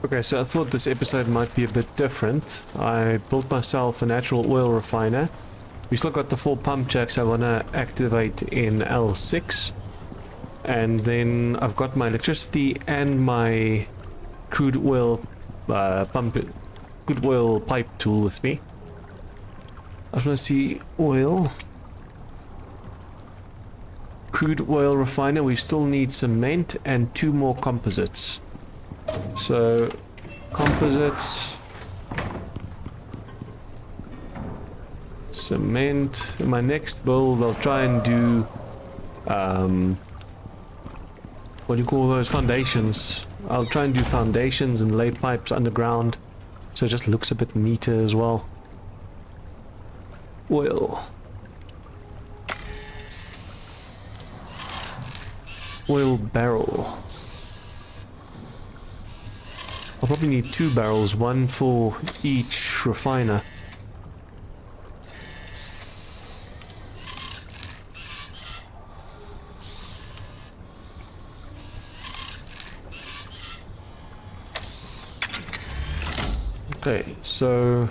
Okay, so I thought this episode might be a bit different. I built myself a natural oil refiner. We still got the 4 pump jacks I want to activate in L6. And then I've got my electricity and my crude oil crude oil pipe tool with me. I just want to see oil. Crude oil refiner. We still need cement and 2 more composites. So, composites, cement. In my next build, I'll try and do, what do you call those? Foundations. I'll try and do foundations and lay pipes underground, so it just looks a bit neater as well. Oil. Oil barrel. I'll probably need 2 barrels, 1 for each refiner. Okay, so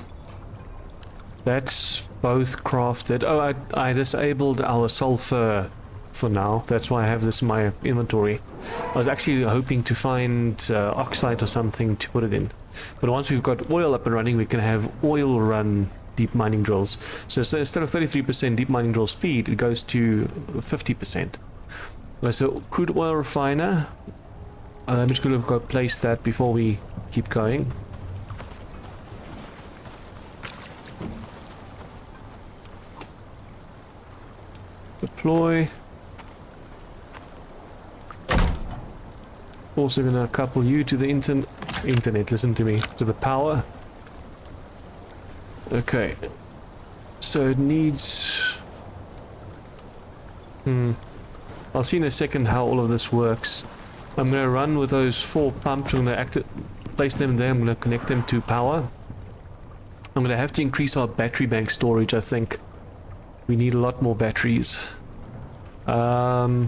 that's both crafted. Oh, I disabled our sulfur for now. That's why I have this in my inventory. I was actually hoping to find oxide or something to put it in. But once we've got oil up and running, we can have oil run deep mining drills. So instead of 33% deep mining drill speed, it goes to 50%. Okay, so crude oil refiner. I'm just going to go place that before we keep going. Deploy. Also gonna couple you to the internet, listen to me, to the power. Okay. So it needs... I'll see in a second how all of this works. I'm gonna run with those 4 pumps, I'm gonna place them there, I'm gonna connect them to power. I'm gonna have to increase our battery bank storage, I think. We need a lot more batteries. I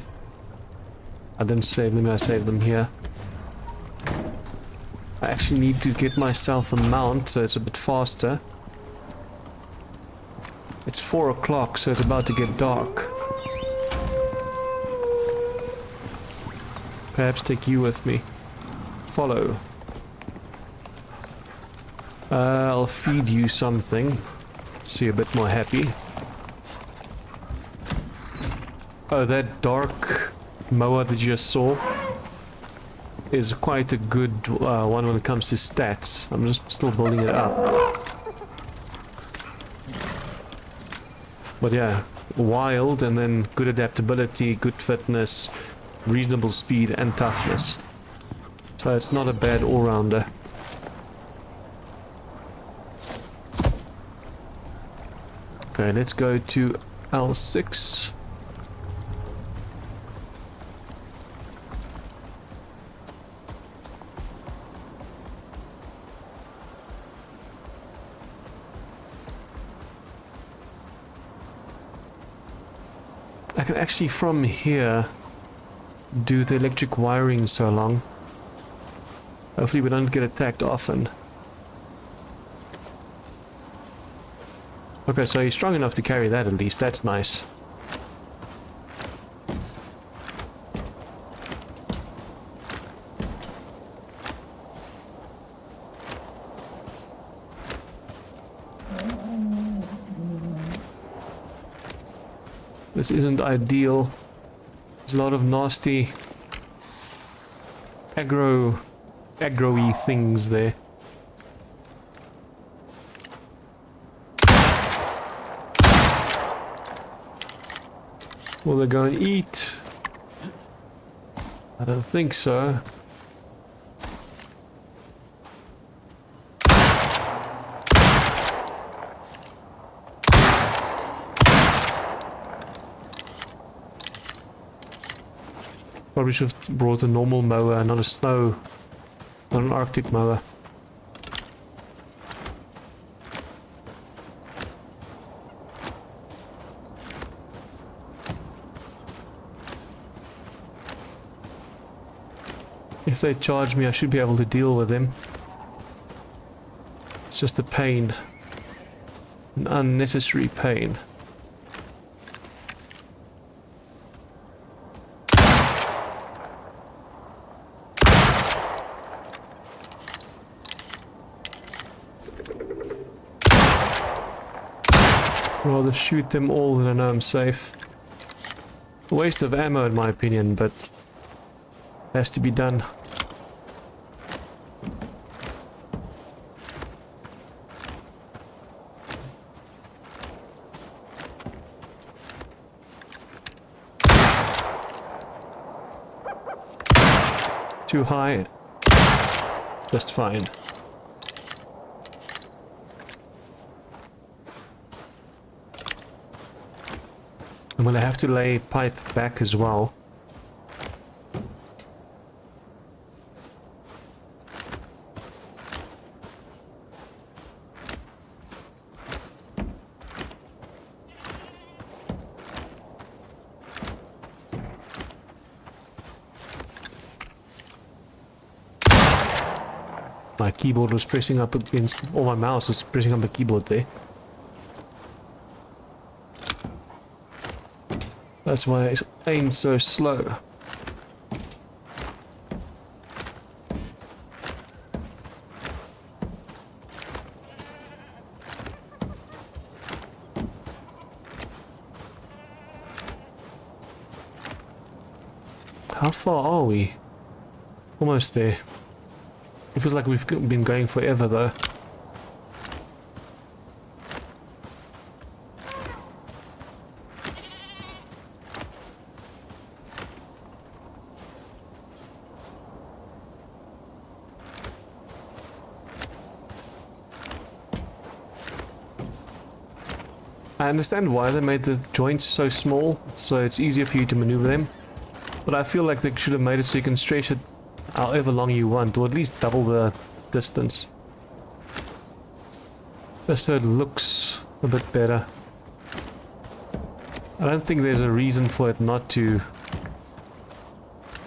didn't save them, I saved them here. I actually need to get myself a mount so it's a bit faster. It's 4 o'clock, so it's about to get dark. Perhaps take you with me. Follow. I'll feed you something. So you're a bit more happy. Oh, that dark mower that you just saw is quite a good one when it comes to stats. I'm just still building it up. But yeah, wild and then good adaptability, good fitness, reasonable speed and toughness. So it's not a bad all-rounder. Okay, let's go to L6. I can actually from here do the electric wiring so long. Hopefully we don't get attacked often. Okay, so he's strong enough to carry that at least, that's nice. This isn't ideal. There's a lot of nasty aggro-y things there. Will they go and eat? I don't think so. Probably should have brought a normal mower, not not an Arctic mower. If they charge me, I should be able to deal with them. just a pain. An unnecessary pain. Rather shoot them all than I know I'm safe. A waste of ammo in my opinion, but has to be done. Too high. Just fine. I'm gonna have to lay pipe back as well. My keyboard was pressing up against, or my mouse was pressing on the keyboard there. That's why I aim so slow. How far are we? Almost there. It feels like we've been going forever though. I understand why they made the joints so small, so it's easier for you to maneuver them. But I feel like they should have made it so you can stretch it however long you want, or at least double the distance. Just so it looks a bit better. I don't think there's a reason for it not to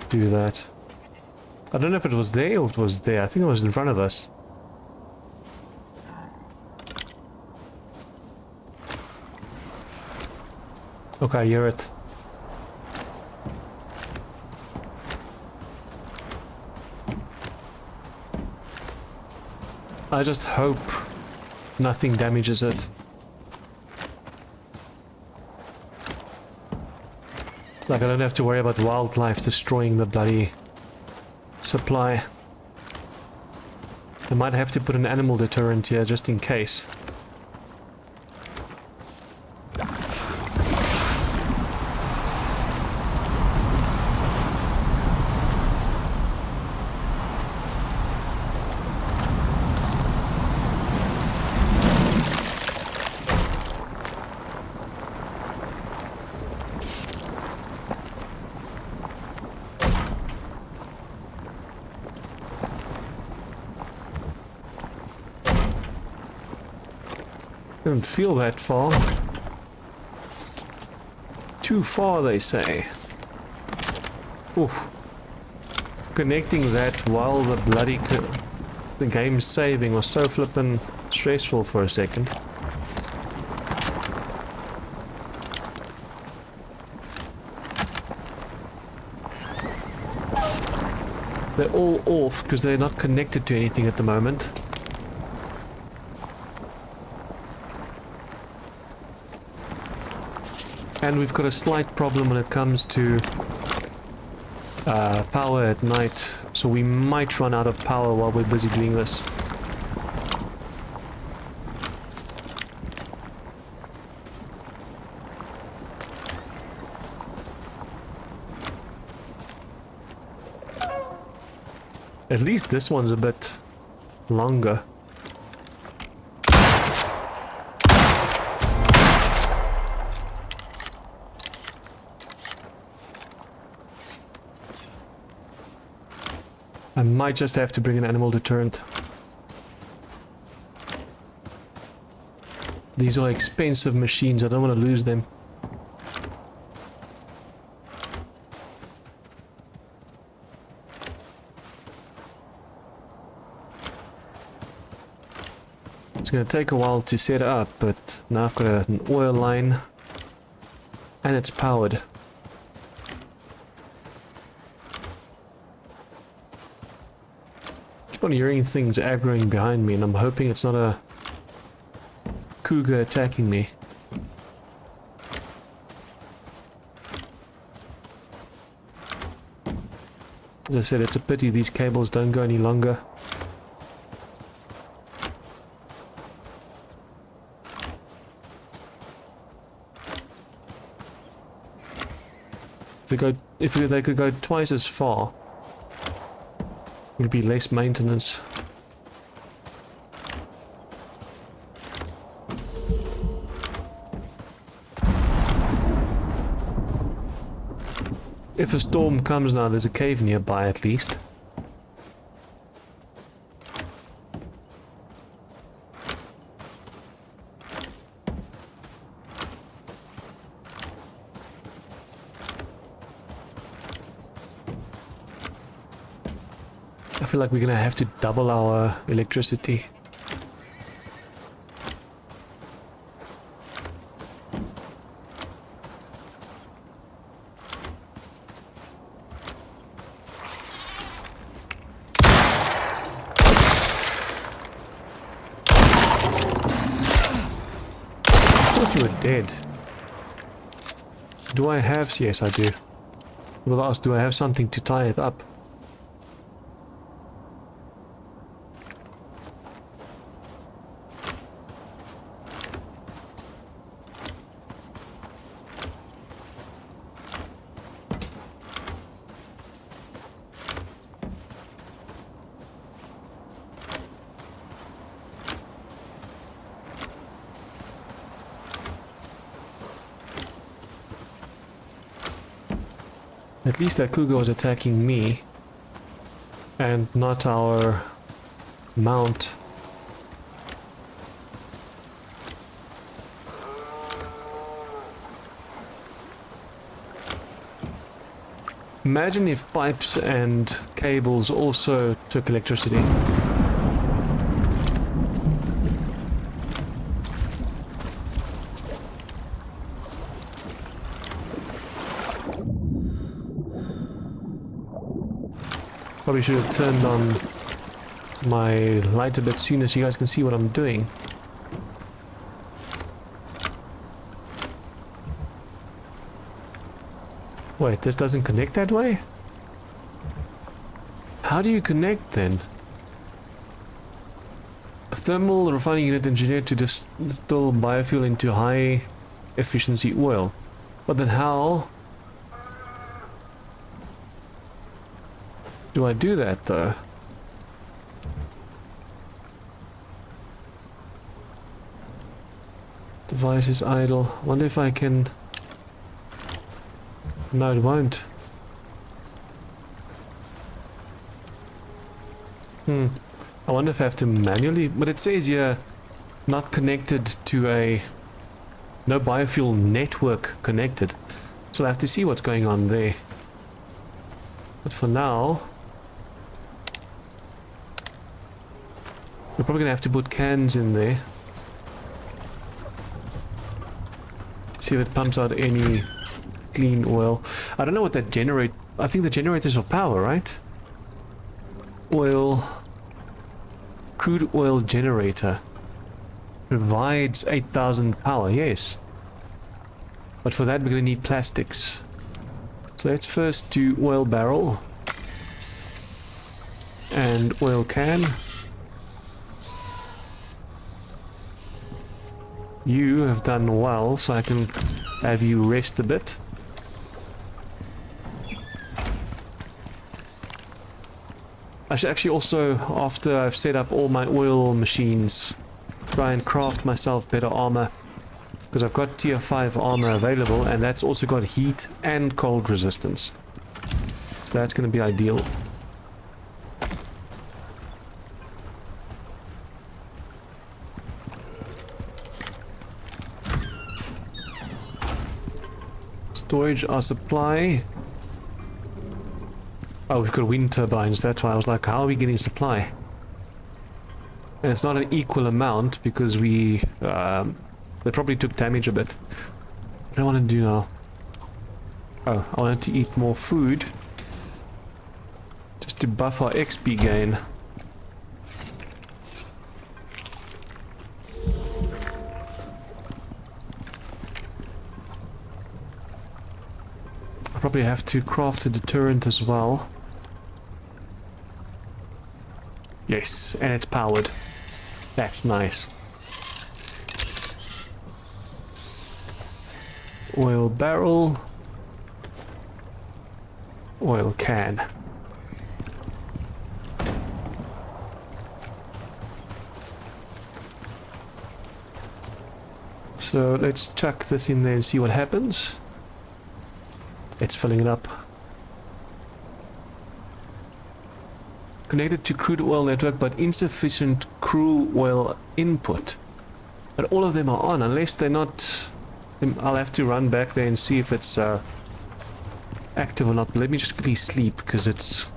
do that. I don't know if it was there or if it was there. I think it was in front of us. Okay, I hear it. I just hope nothing damages it. Like I don't have to worry about wildlife destroying the bloody supply. I might have to put an animal deterrent here just in case. Don't feel that far. Too far, they say. Oof. Connecting that while the bloody the game's saving was so flippin' stressful for a second. They're all off because they're not connected to anything at the moment. And we've got a slight problem when it comes to power at night, so we might run out of power while we're busy doing this. At least this one's a bit longer. I might just have to bring an animal deterrent. These are expensive machines, I don't want to lose them. It's going to take a while to set up, but now I've got an oil line and it's powered. I keep on hearing things aggroing behind me, and I'm hoping it's not a cougar attacking me. As I said, it's a pity these cables don't go any longer. If they could go twice as far, it would be less maintenance. If a storm comes now, there's a cave nearby at least. I feel like we're gonna have to double our electricity. You were dead. Do I have... Yes, I do. Well, ask, do I have something to tie it up? At least that cougar was attacking me and not our mount. Imagine if pipes and cables also took electricity. Probably should have turned on my light a bit sooner so you guys can see what I'm doing. Wait, this doesn't connect that way? How do you connect then? A thermal refining unit engineered to distill biofuel into high efficiency oil. But then how do I do that though? Device is idle. Wonder if I can... No, it won't. I wonder if I have to manually... But it says here, not connected to a... No biofuel network connected. So I have to see what's going on there. But for now... We're probably going to have to put cans in there. See if it pumps out any clean oil. I don't know what that generate... I think the generators of power, right? Oil... Crude oil generator. Provides 8,000 power, yes. But for that we're going to need plastics. So let's first do oil barrel. And oil can. You have done well, so I can have you rest a bit. I should actually also, after I've set up all my oil machines, try and craft myself better armor. Because I've got tier 5 armor available, and that's also got heat and cold resistance. So that's going to be ideal. Storage, our supply. Oh, we've got wind turbines, that's why I was like, how are we getting supply? And it's not an equal amount because they probably took damage a bit. What do I want to do now? Oh, I wanted to eat more food. Just to buff our XP gain. I probably have to craft a deterrent as well. Yes, and it's powered. That's nice. Oil barrel. Oil can. So let's chuck this in there and see what happens. It's filling it up. Connected to crude oil network but insufficient crude oil input. But all of them are on unless they're not. I'll have to run back there and see if it's active or not. Let me just quickly sleep because it's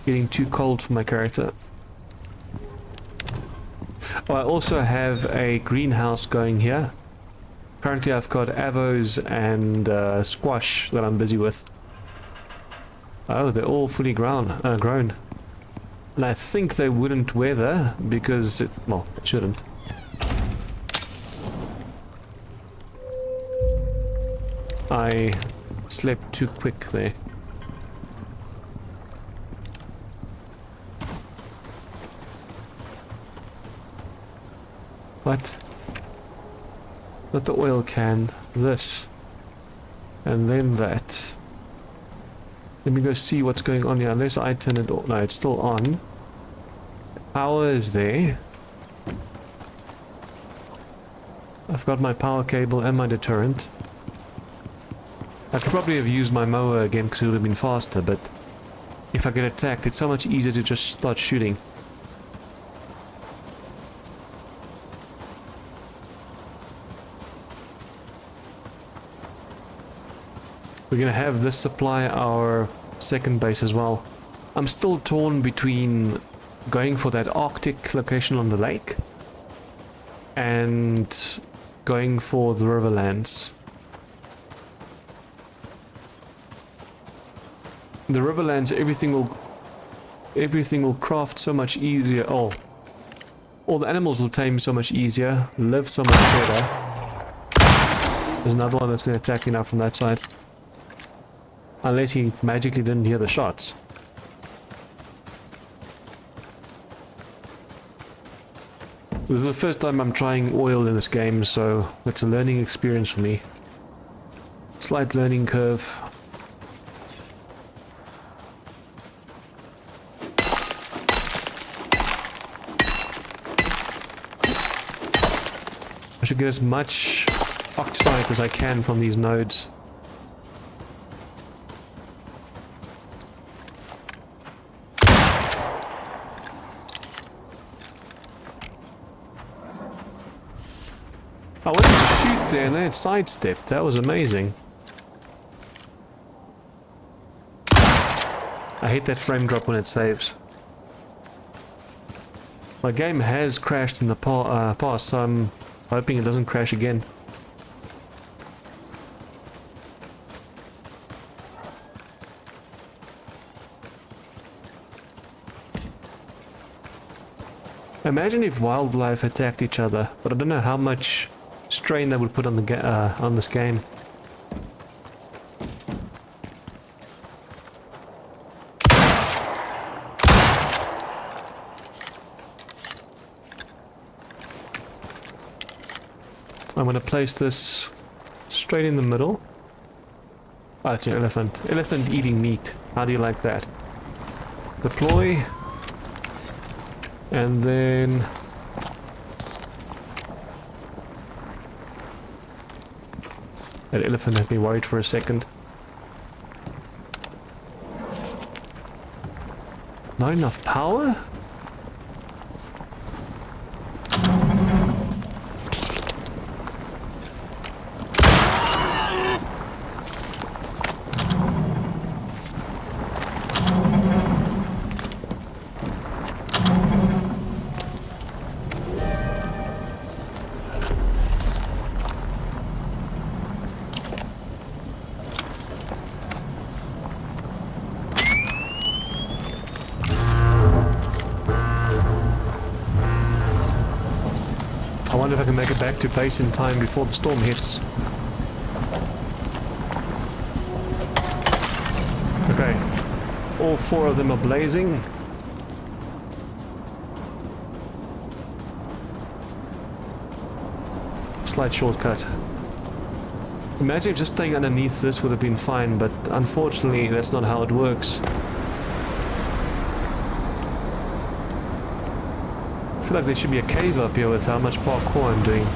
getting too cold for my character. Oh, I also have a greenhouse going here. Currently I've got avos and squash that I'm busy with. Oh, they're all fully grown. And I think they wouldn't weather because it shouldn't. I slept too quick there. What? Not the oil can. This. And then that. Let me go see what's going on here. Unless I turn it on. No, it's still on. Power is there. I've got my power cable and my deterrent. I could probably have used my mower again because it would have been faster, but if I get attacked, it's so much easier to just start shooting. We're gonna have this supply our second base as well. I'm still torn between going for that Arctic location on the lake and going for the Riverlands. The Riverlands, everything will craft so much easier. Oh, all the animals will tame so much easier, live so much better. There's another one that's going to attack me now from that side. Unless he magically didn't hear the shots. This is the first time I'm trying oil in this game, so it's a learning experience for me. Slight learning curve. I should get as much oxide as I can from these nodes. I wanted to shoot there and then it sidestepped. That was amazing. I hate that frame drop when it saves. My game has crashed in the past, so I'm hoping it doesn't crash again. Imagine if wildlife attacked each other, but I don't know how much strain that would put on the on this game. I'm going to place this straight in the middle. Oh, it's an elephant. Elephant eating meat. How do you like that? Deploy. And then... that elephant had me worried for a second. Not enough power? wonder if I can make it back to base in time before the storm hits. Okay. All 4 of them are blazing. Slight shortcut. Imagine if just staying underneath this would have been fine, but unfortunately that's not how it works. I feel like there should be a cave up here with how much parkour I'm doing.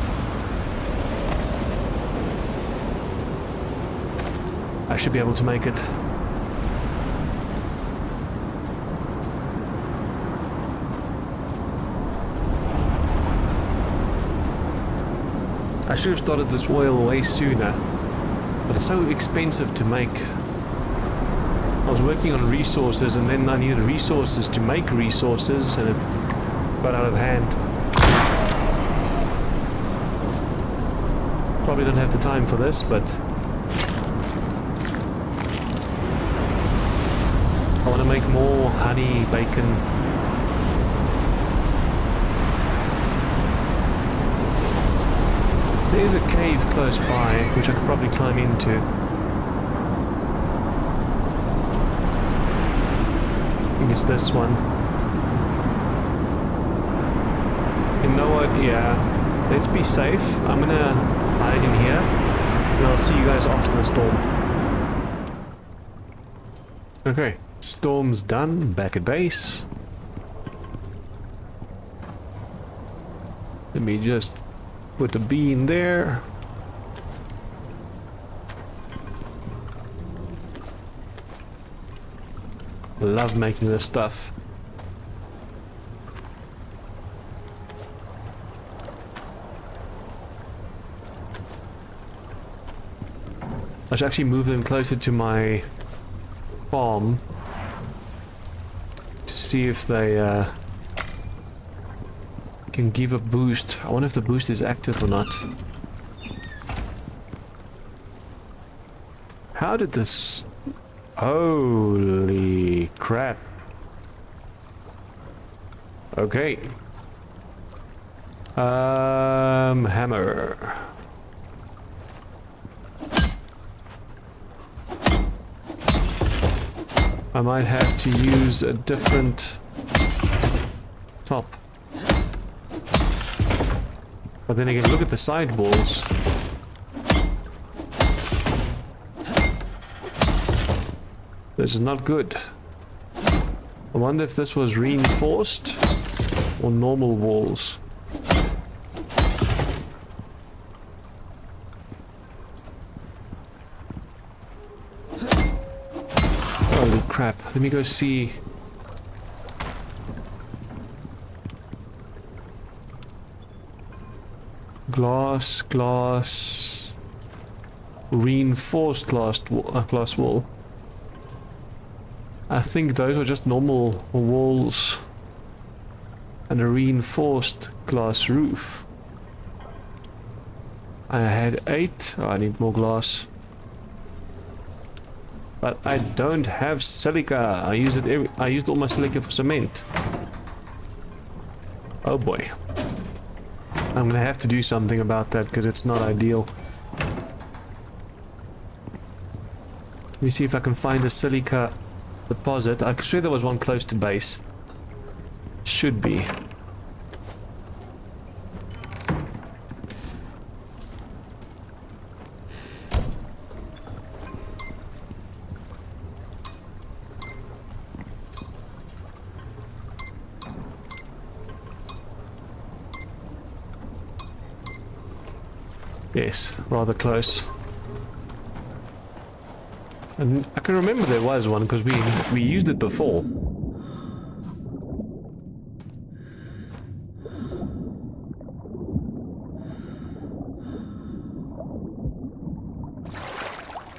I should be able to make it. I should have started this oil way sooner, but it's so expensive to make. I was working on resources and then I needed resources to make resources and it got out of hand. Probably don't have the time for this, but I want to make more honey, bacon. There's a cave close by, which I could probably climb into. I think it's this one. You know what? Yeah. Let's be safe. I'm gonna hide in here, and I'll see you guys after the storm. Okay. Storm's done. Back at base. Let me just put a bean there. Love making this stuff. I should actually move them closer to my farm to see if they can give a boost. I wonder if the boost is active or not. How did this... Holy crap. Okay. Hammer. I might have to use a different top. But then again, look at the side walls. This is not good. I wonder if this was reinforced or normal walls. Holy crap. Let me go see. Glass, reinforced glass wall. I think those are just normal walls and a reinforced glass roof. I had 8. Oh, I need more glass. But I don't have silica. I used all my silica for cement. Oh boy. I'm gonna have to do something about that because it's not ideal. Let me see if I can find a silica deposit. I swear there was one close to base. Should be. Yes, rather close. And I can remember there was one because we used it before.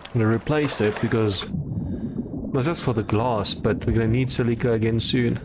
I'm gonna replace it because not just for the glass, but we're gonna need silica again soon.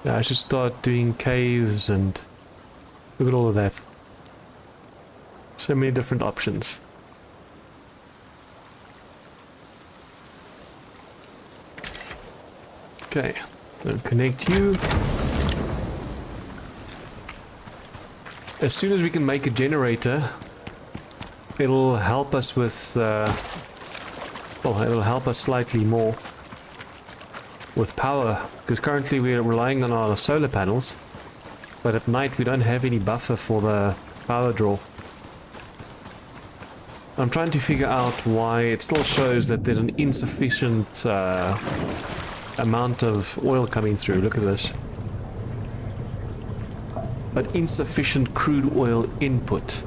Yeah, I should start doing caves and look at all of that. So many different options. Okay, I'll connect you. As soon as we can make a generator, it'll help us with, well, it'll help us slightly more with power, because currently we're relying on our solar panels, but at night we don't have any buffer for the power draw. I'm trying to figure out why it still shows that there's an insufficient amount of oil coming through. Look at this. But insufficient crude oil input.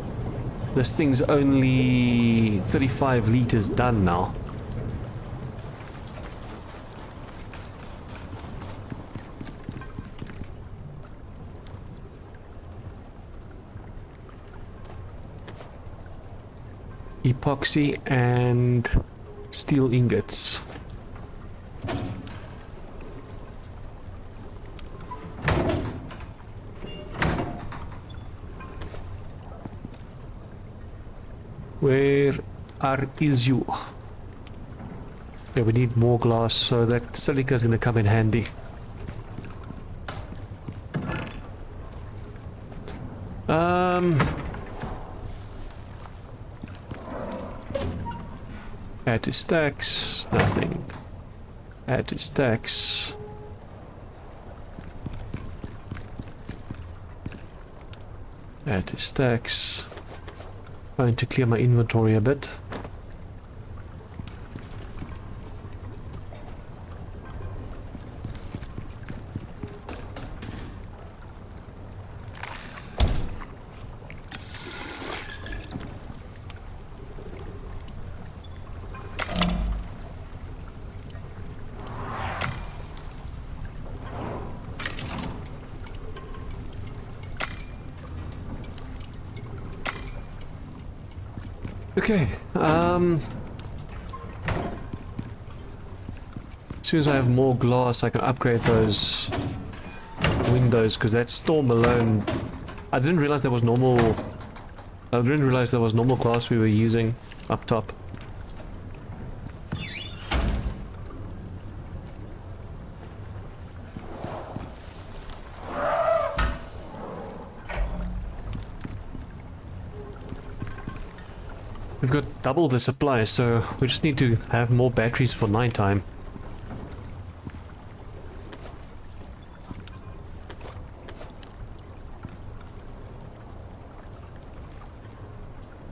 This thing's only 35 liters done now. Epoxy and steel ingots. Where is you? Yeah, we need more glass, so that silica is going to come in handy. Add to stacks, nothing. Add to stacks. Add to stacks. Trying to clear my inventory a bit. Okay, as soon as I have more glass, I can upgrade those windows, because that storm alone, I didn't realize there was normal glass we were using up top. We've got double the supply, so we just need to have more batteries for nighttime.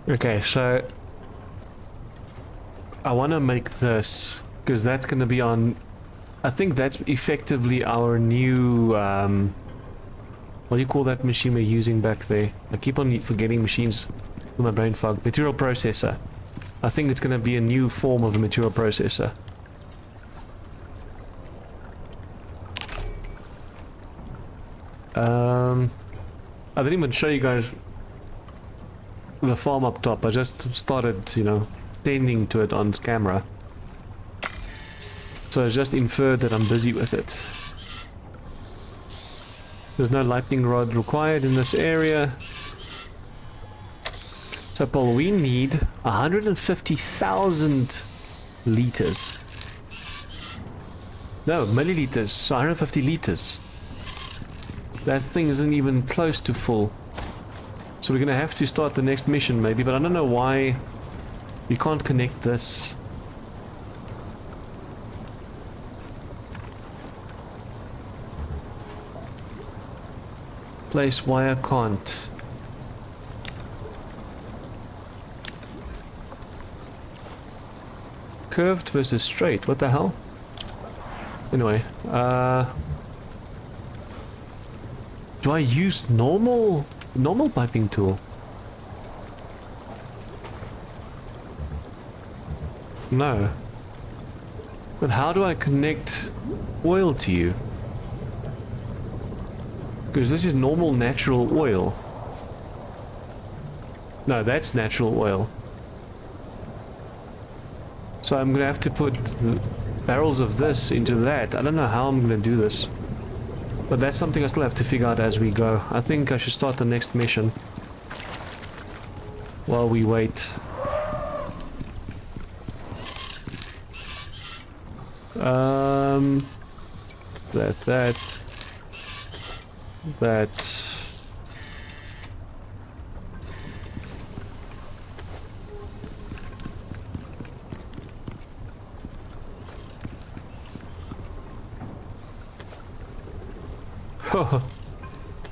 Okay, so I want to make this, because that's going to be on, I think that's effectively our new, what do you call that machine we're using back there? I keep on forgetting machines. My brain fog. Material processor. I think it's going to be a new form of a material processor. I didn't even show you guys the farm up top. I just started, you know, tending to it on camera. So I just inferred that I'm busy with it. There's no lightning rod required in this area. So, Paul, we need 150,000 liters. No, milliliters. So 150 liters. That thing isn't even close to full. So we're going to have to start the next mission maybe, but I don't know why we can't connect this. Place wire can't. Curved versus straight, what the hell? Anyway, do I use normal piping tool? No. But how do I connect oil to you? Because this is normal natural oil. No, that's natural oil. So I'm gonna have to put barrels of this into that. I don't know how I'm gonna do this. But that's something I still have to figure out as we go. I think I should start the next mission while we wait. That.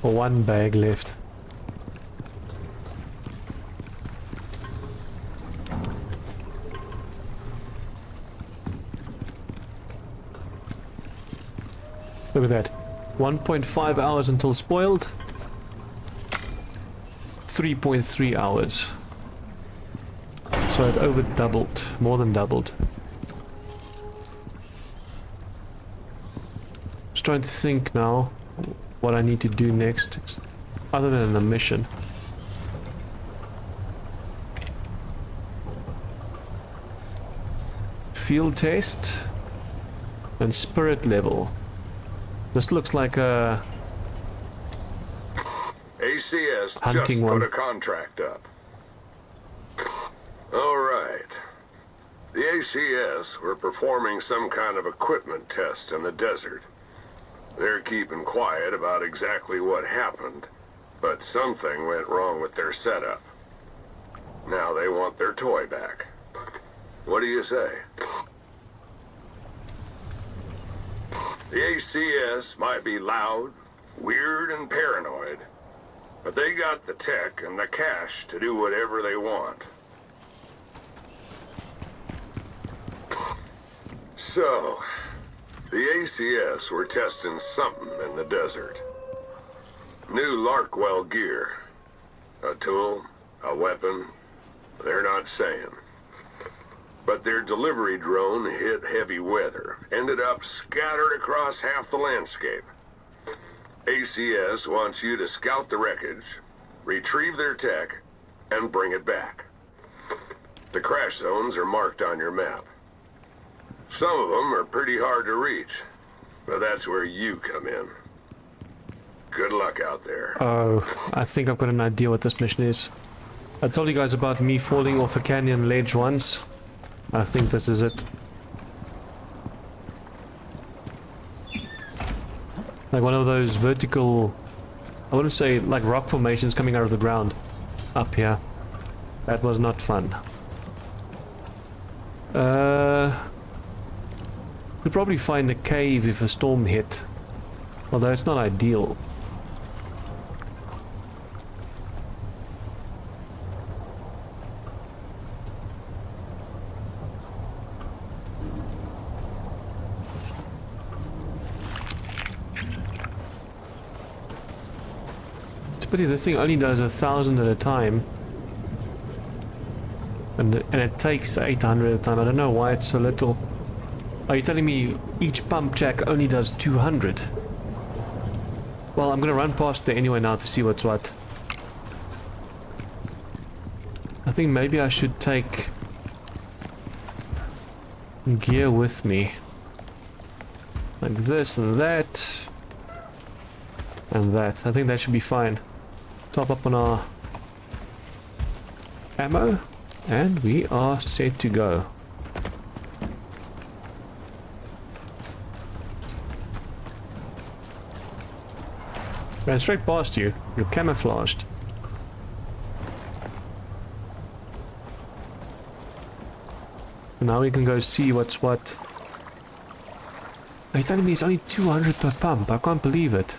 One bag left. Look at that. 1.5 hours until spoiled. 3.3 hours. So it over doubled. More than doubled. Just trying to think now what I need to do next, other than the mission. Field test and spirit level. This looks like a ACS hunting just one. put a contract up. All right. The ACS were performing some kind of equipment test in the desert. They're keeping quiet about exactly what happened, but something went wrong with their setup. Now they want their toy back. What do you say? The ACS might be loud, weird, and paranoid, but they got the tech and the cash to do whatever they want. So, the ACS were testing something in the desert. New Larkwell gear. A tool, a weapon, they're not saying. But their delivery drone hit heavy weather, ended up scattered across half the landscape. ACS wants you to scout the wreckage, retrieve their tech, and bring it back. The crash zones are marked on your map. Some of them are pretty hard to reach, but that's where you come in. Good luck out there. Oh, I think I've got an idea what this mission is. I told you guys about me falling off a canyon ledge once. I think this is it. Like one of those vertical, I wouldn't say like rock formations coming out of the ground up here. That was not fun. We'd probably find a cave if a storm hit, although it's not ideal. This thing only does 1,000 at a time, and it takes 800 at a time. I don't know why it's so little. Are you telling me each pump jack only does 200? Well, I'm gonna run past there anyway now to see what's what. I think maybe I should take gear with me, like this and that and that. I think that should be fine. Top up on our ammo, and we are set to go. Ran straight past you. You're camouflaged. Now we can go see what's what. Are you telling me it's only 200 per pump? I can't believe it.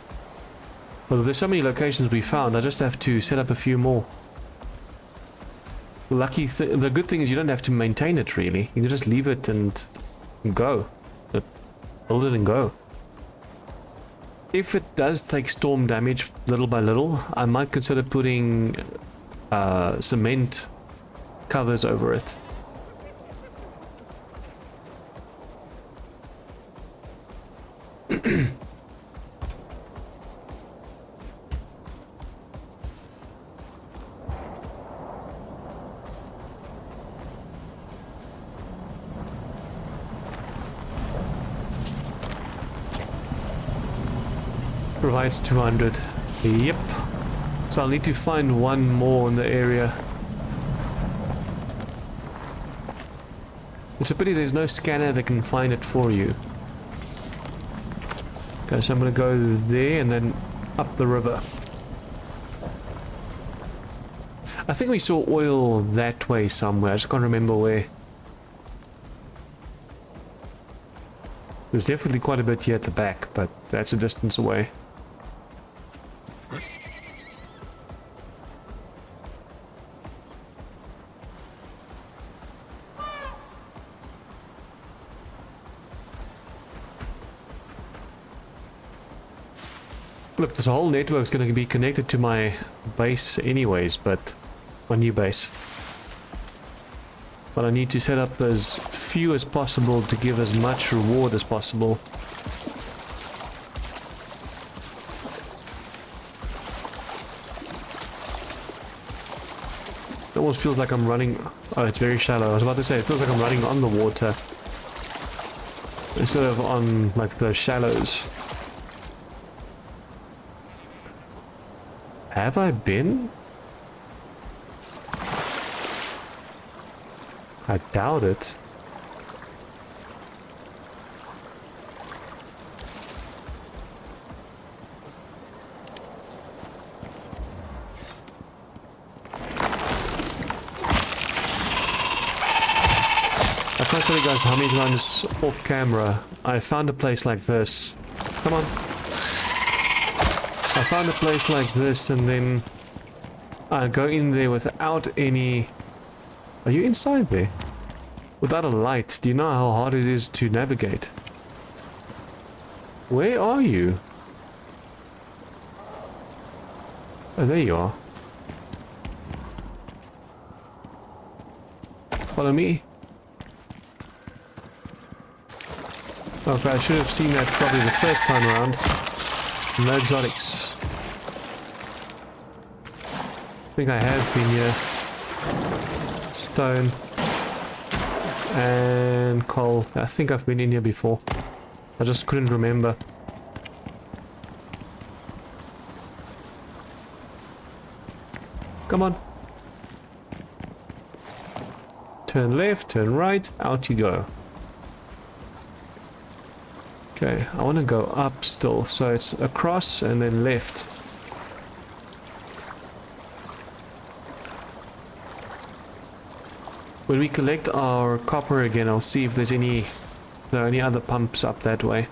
Well, there's so many locations we found, I just have to set up a few more. The good thing is you don't have to maintain it really. You can just leave it and go. Build it and go. If it does take storm damage little by little, I might consider putting cement covers over it. Provides 200. Yep. So I'll need to find one more in the area. It's a pity there's no scanner that can find it for you. Okay, so I'm gonna go there and then up the river. I think we saw oil that way somewhere, I just can't remember where. There's definitely quite a bit here at the back, but that's a distance away. Look, this whole network's going to be connected to my base anyways, but my new base. But I need to set up as few as possible to give as much reward as possible. It almost feels like I'm running... Oh, it's very shallow. I was about to say, it feels like I'm running on the water instead of on, like, the shallows. Have I been? I doubt it. I can't tell you guys how many times off camera I found a place like this. Come on. I found a place like this and then I go in there without any... Are you inside there? Without a light. Do you know how hard it is to navigate? Where are you? Oh, there you are. Follow me. Okay, I should have seen that probably the first time around. No exotics. I think I have been here. Stone. And coal. I think I've been in here before. I just couldn't remember. Come on. Turn left, turn right, out you go. Okay, I want to go up still, so it's across and then left. When we collect our copper again, I'll see if there are any other pumps up that way.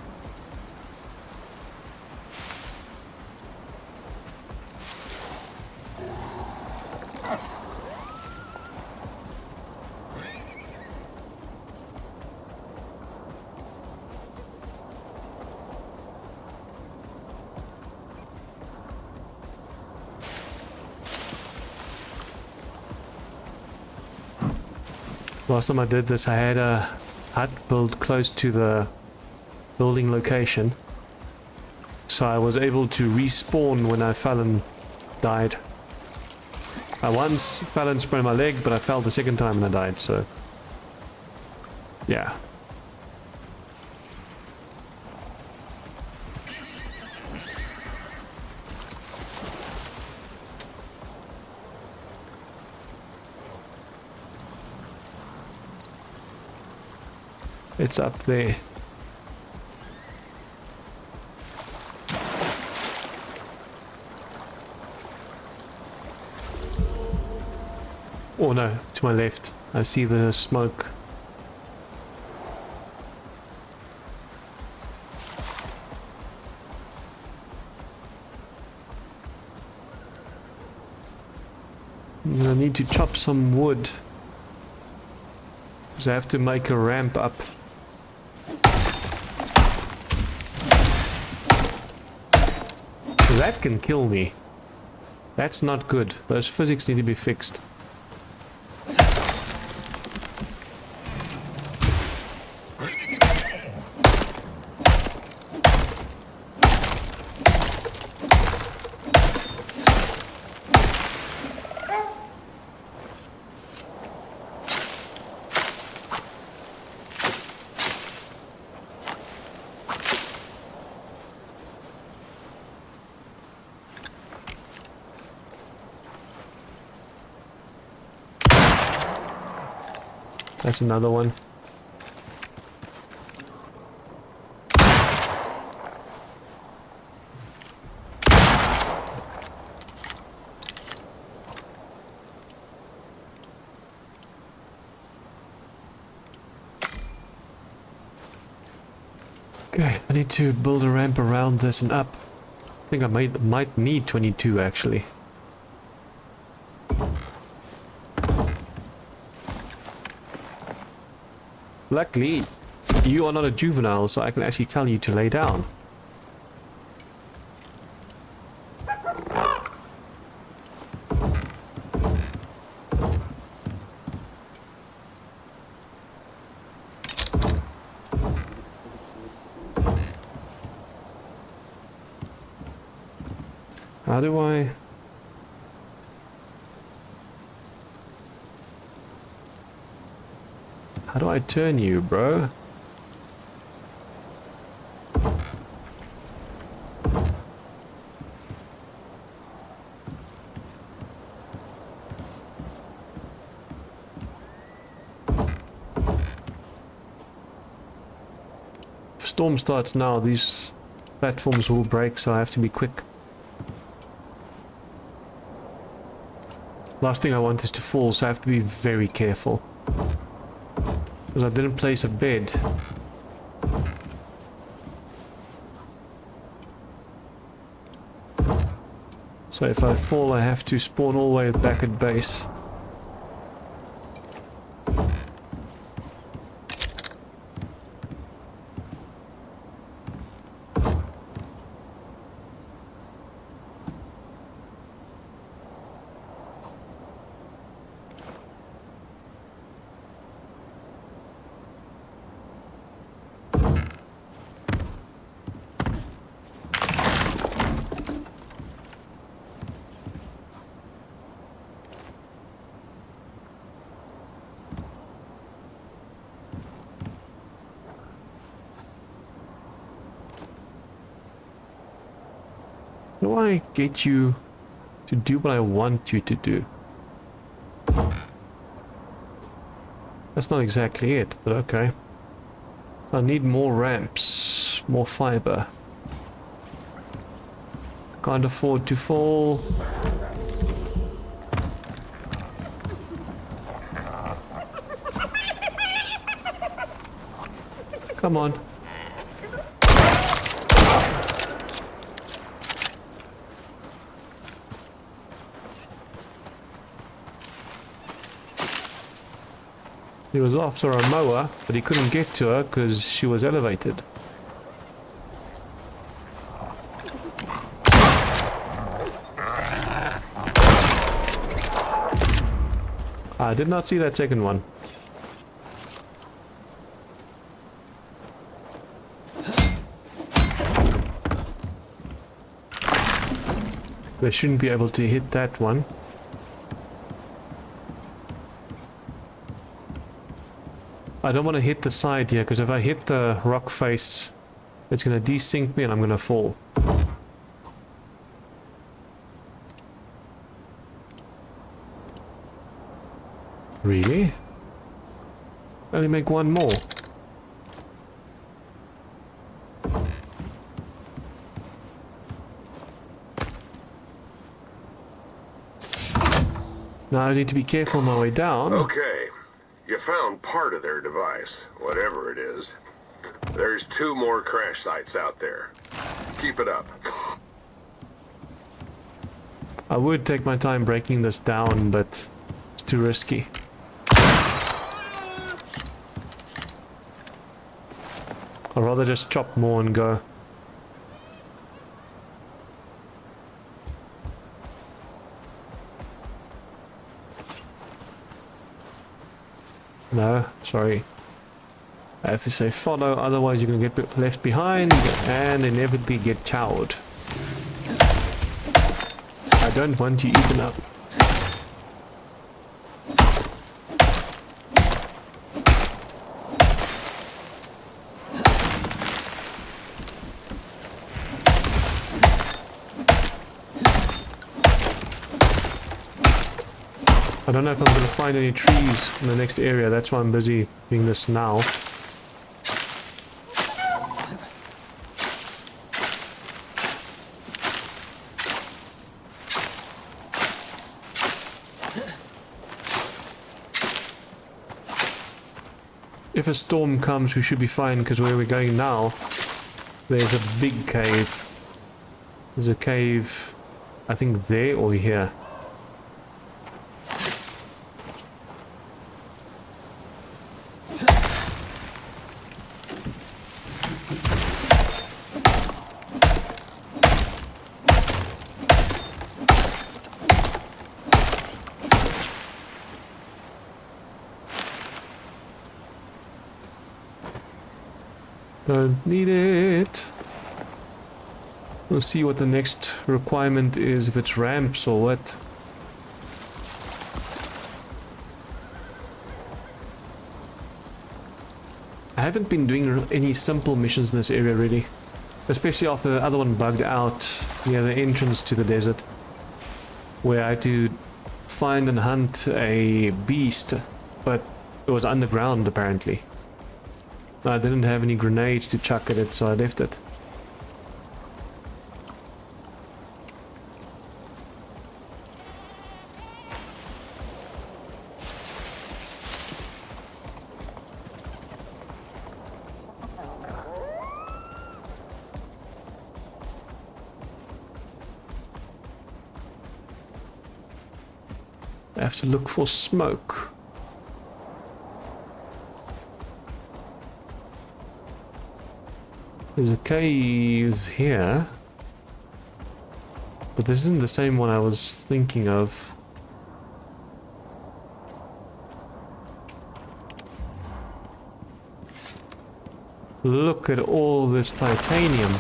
Last time I did this, I had a hut built close to the building location, so I was able to respawn when I fell and died. I once fell and sprained my leg, but I fell the second time and I died, so yeah. It's up there. Oh no, to my left. I see the smoke. I need to chop some wood, because I have to make a ramp up. That can kill me. That's not good. Those physics need to be fixed. That's another one. Okay, I need to build a ramp around this and up. I think I might need 22 actually. Luckily, you are not a juvenile, so I can actually tell you to lay down. How do I... How do I turn you, bro? If a storm starts now, these platforms will break, so I have to be quick. Last thing I want is to fall, so I have to be very careful. Because I didn't place a bed. So if I fall, I have to spawn all the way back at base. How do I get you to do what I want you to do? That's not exactly it, but okay. I need more ramps, more fiber. Can't afford to fall. Come on. He was after a mower, but he couldn't get to her because she was elevated. I did not see that second one. They shouldn't be able to hit that one. I don't want to hit the side here, because if I hit the rock face, it's going to desync me and I'm going to fall. Really? Only make one more. Now I need to be careful on my way down. Okay. You found part of their device, whatever it is. There's 2 more crash sites out there. Keep it up. I would take my time breaking this down, but it's too risky. I'd rather just chop more and go. No, sorry. I have to say follow, otherwise you're going to get left behind and inevitably get chowed. I don't want you eaten up. don't know if I'm going to find any trees in the next area. That's why I'm busy doing this now. If a storm comes, we should be fine, because where we're going now, there's a big cave. There's a cave, I think there or here. Don't need it. We'll see what the next requirement is, if it's ramps or what. I haven't been doing any simple missions in this area really. Especially after the other one bugged out near the entrance to the desert. Where I had to find and hunt a beast, but it was underground apparently. I didn't have any grenades to chuck at it, so I left it. I have to look for smoke. There's a cave here, but this isn't the same one I was thinking of. Look at all this titanium.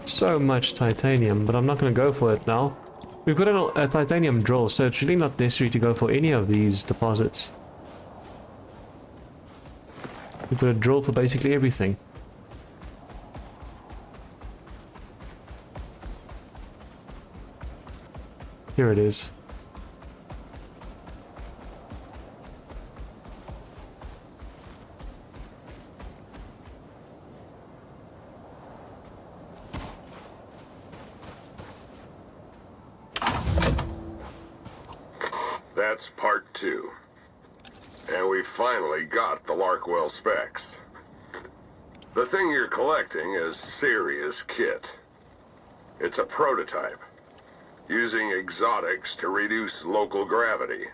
So much titanium, but I'm not going to go for it now. We've got a titanium drill, so it's really not necessary to go for any of these deposits. We've got a drill for basically everything. Here it is. That's part 2. And we finally got the Larkwell specs. The thing you're collecting is serious kit. It's a prototype, using exotics to reduce local gravity.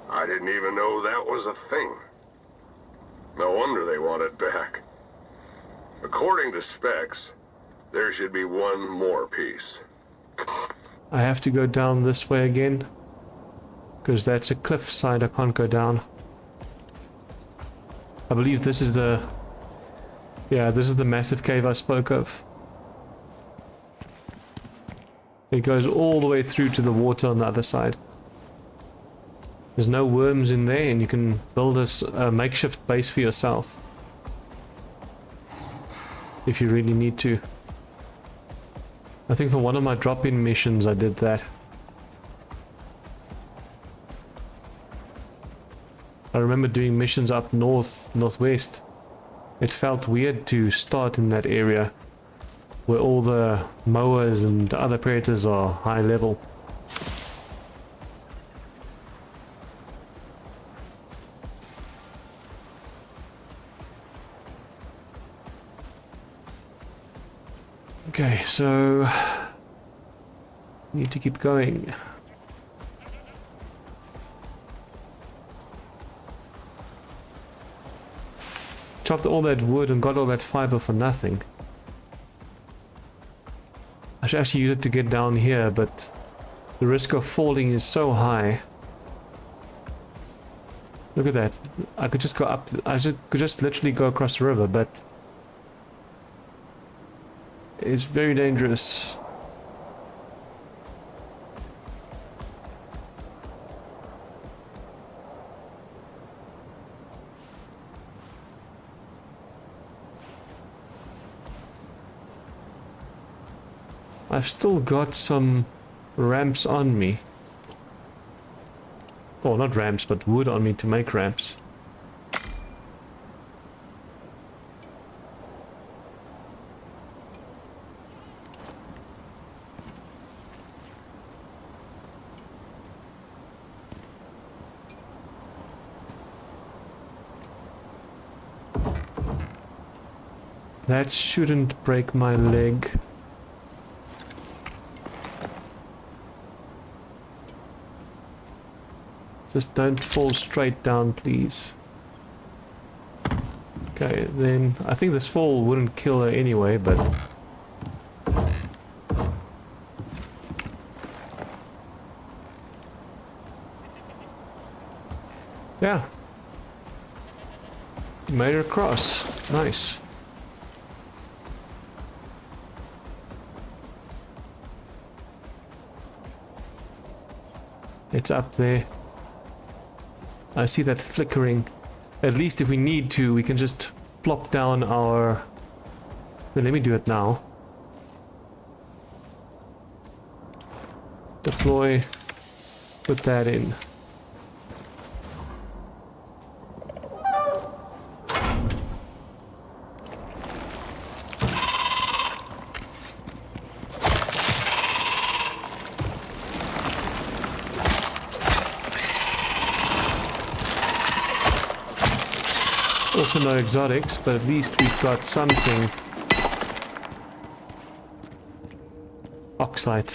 I didn't even know that was a thing. No wonder they want it back. According to specs, there should be one more piece. I have to go down this way again, because that's a cliffside I can't go down. I believe this is the... yeah, this is the massive cave I spoke of. It goes all the way through to the water on the other side. There's no worms in there, and you can build a makeshift base for yourself. If you really need to. I think for one of my drop-in missions I did that. I remember doing missions up northwest. It felt weird to start in that area where all the mowers and other predators are high level. Okay, so need to keep going. Chopped all that wood and got all that fiber for nothing. I should actually use it to get down here, but the risk of falling is so high. Look at that. I could just go up. Could just literally go across the river, but it's very dangerous. I've still got some ramps on me. Oh, not ramps, but wood on me to make ramps. That shouldn't break my leg. Just don't fall straight down, please. Okay, then I think this fall wouldn't kill her anyway, but... yeah. Made her cross. Nice. It's up there. I see that flickering. At least if we need to, we can just plop down our... well, let me do it now. Deploy. Put that in. Also no exotics, but at least we've got something. Oxide.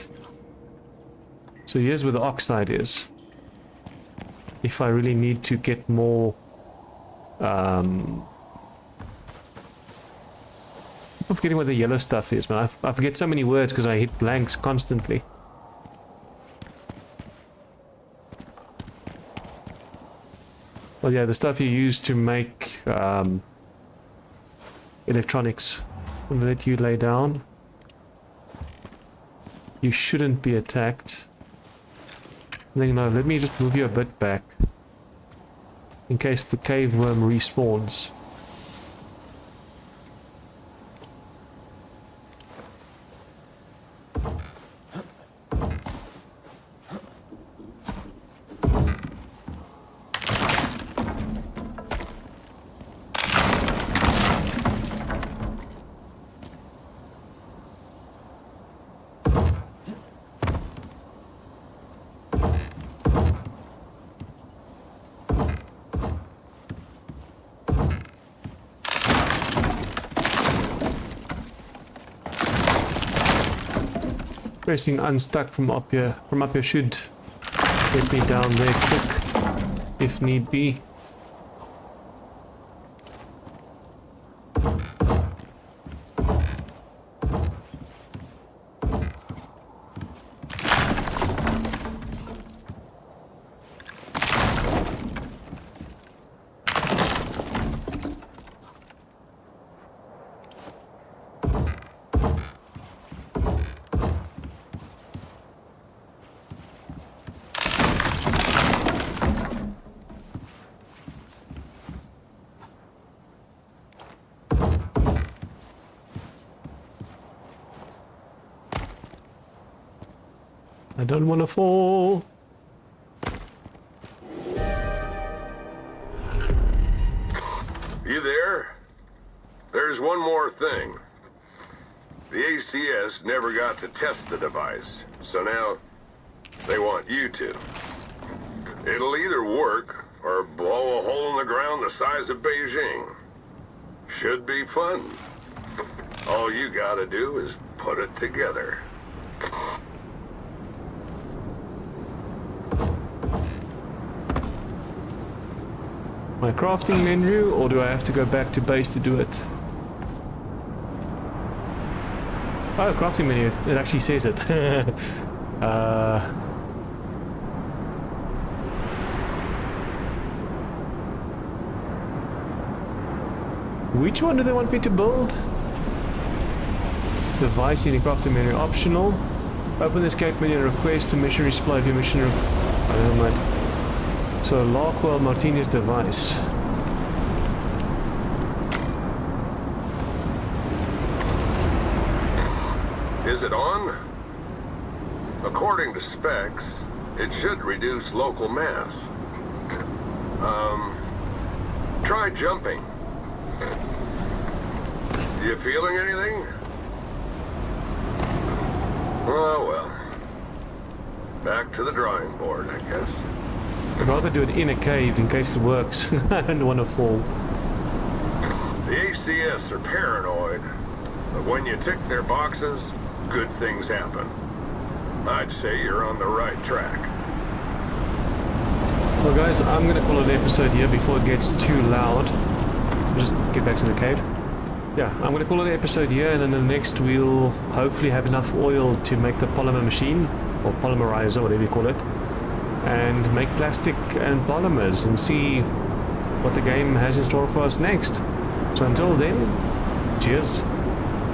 So here's where the oxide is. If I really need to get more... I'm forgetting what the yellow stuff is, man. I forget so many words because I hit blanks constantly. Well, yeah, the stuff you use to make electronics. I'm gonna let you lay down. You shouldn't be attacked. Then no, let me just move you a bit back. In case the cave worm respawns. Pressing unstuck from up here should get me down there quick, if need be. I don't want to fall. You there? There's one more thing. The ACS never got to test the device, so now they want you to. It'll either work or blow a hole in the ground the size of Beijing. Should be fun. All you gotta do is put it together. My crafting menu, or do I have to go back to base to do it? Oh, crafting menu, it actually says it. Which one do they want me to build? Device in the crafting menu, optional. Open the escape menu and request a mission resupply of your mission. I don't mind. So, Larkwell Martinez device. Is it on? According to specs, it should reduce local mass. Try jumping. You feeling anything? Oh, well. Back to the drawing board, I guess. I'd rather do it in a cave in case it works. I don't want to fall. The ACS are paranoid, but when you tick their boxes, good things happen. I'd say you're on the right track. Well guys, I'm going to call it an episode here before it gets too loud. Just get back to the cave. Yeah, I'm going to call it an episode here, and then the next we'll hopefully have enough oil to make the polymer machine, or polymerizer, whatever you call it, and make plastic and polymers and see what the game has in store for us next. So until then, cheers.